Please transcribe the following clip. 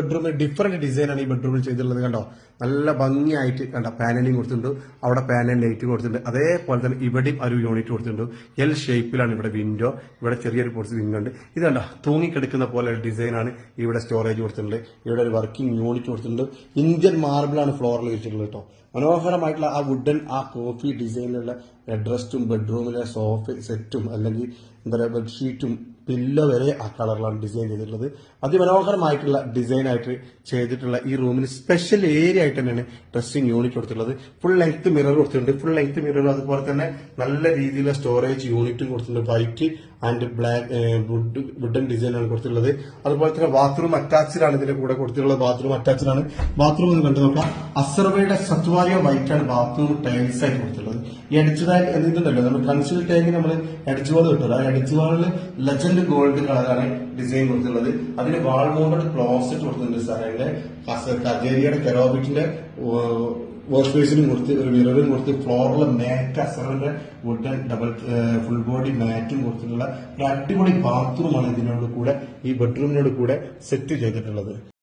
ബെഡ്റൂമിൽ ഡിഫറെന്റ് ഡിസൈനാണ് ഈ ബെഡ്റൂമിൽ ചെയ്തിട്ടുള്ളത്. കണ്ടോ, നല്ല ഭംഗിയായിട്ട് കണ്ടോ പാനലിംഗ് കൊടുത്തിട്ടുണ്ട്. അവിടെ പാനൽ ലൈറ്റ് കൊടുത്തിട്ടുണ്ട്. അതേപോലെ തന്നെ ഇവിടെയും ഒരു യൂണിറ്റ് കൊടുത്തിട്ടുണ്ട്. എൽ ഷേപ്പിലാണ് ഇവിടെ വിൻഡോ. ഇവിടെ ചെറിയൊരു കുറച്ച് വിൻഡോ ഉണ്ട്. ഇത് കണ്ടോ തൂങ്ങിക്കെടുക്കുന്ന പോലെ ഡിസൈനാണ്. ഇവിടെ സ്റ്റോറേജ് കൊടുത്തിട്ടുണ്ട്. ഇവിടെ ഒരു വർക്കിംഗ് യൂണിറ്റ് കൊടുത്തിട്ടുണ്ട്. ഇന്ത്യൻ മാർബിളാണ് ഫ്ലോറിൽ വെച്ചിട്ടുള്ളത് കേട്ടോ. മനോഹരമായിട്ടുള്ള ആ വുഡൻ ആ കോഫി ഡിസൈനിലുള്ള റെസ്റ്റും ബെഡ്റൂമിലെ സോഫ സെറ്റും അല്ലെങ്കിൽ എന്താ പറയുക ബെഡ്ഷീറ്റും പില്ലോ വരെ ആ കളറിലാണ് ഡിസൈൻ ചെയ്തിട്ടുള്ളത്. അതിമനോഹരമായിട്ടുള്ള ഡിസൈനായിട്ട് ചെയ്തിട്ടുള്ള ഈ റൂമിന് സ്പെഷ്യൽ ഏരിയ ആയിട്ട് തന്നെയാണ് ഡ്രസ്സിംഗ് യൂണിറ്റ് കൊടുത്തിട്ടുള്ളത്. ഫുൾ ലെങ്ത് മിറർ കൊടുത്തിട്ടുണ്ട്. ഫുൾ ലെങ്ത് മിറർ അതുപോലെ തന്നെ നല്ല രീതിയിലുള്ള സ്റ്റോറേജ് യൂണിറ്റും കൊടുത്തിട്ടുണ്ട്. വൈറ്റ് ആൻഡ് ബ്ലാക്ക് വുഡൻ ഡിസൈനാണ് കൊടുത്തിട്ടുള്ളത്. അതുപോലെ തന്നെ ബാത്റൂം അറ്റാച്ച്ഡ് ആണ് ഇതിന്റെ കൂടെ കൊടുത്തിട്ടുള്ളത്. ബാത്റൂം അറ്റാച്ച്ഡ് ആണ്. ബാത്റൂം ഒന്ന് കണ്ടു നോക്കാം. അസർവയുടെ സത്വാരിയ വൈറ്റ് ആണ് ബാത്റൂം ടൈൽസ് ആയിട്ട് കൊടുത്തിട്ടുള്ളത്. ഈ എഡ്ജ് ടാങ്ക് എന്നിട്ടുണ്ടല്ലോ നമ്മൾ കൺസിൽ ടാങ്ക് നമ്മൾ എഡ്ജ് വാൾ കിട്ടുമല്ലോ. ആ എഡ്ജ് വാളിൽ ലെജൻഡ് ഗോൾഡ് കളറാണ് ഡിസൈൻ കൊടുത്തിട്ടുള്ളത്. അതിന് വാൾ മൗണ്ടഡ് ക്ലോസറ്റ് കൊടുത്തിട്ടുണ്ട്. സാറിന്റെ കജേരിയുടെ കെറോബിറ്റിന്റെ വാഷ് ബേസിനും കൊടുത്ത് ഒരു മിററും കൊടുത്ത് ഫ്ലോറിലെ മാറ്റ് അസറിന്റെ വുഡൻ ഡബിൾ ഫുൾ ബോഡി മാറ്റും കൊടുത്തിട്ടുള്ള ഒരു അടിപൊളി ബാത്റൂമാണ് ഇതിനോട് കൂടെ ഈ ബെഡ്റൂമിനോട് കൂടെ സെറ്റ് ചെയ്തിട്ടുള്ളത്.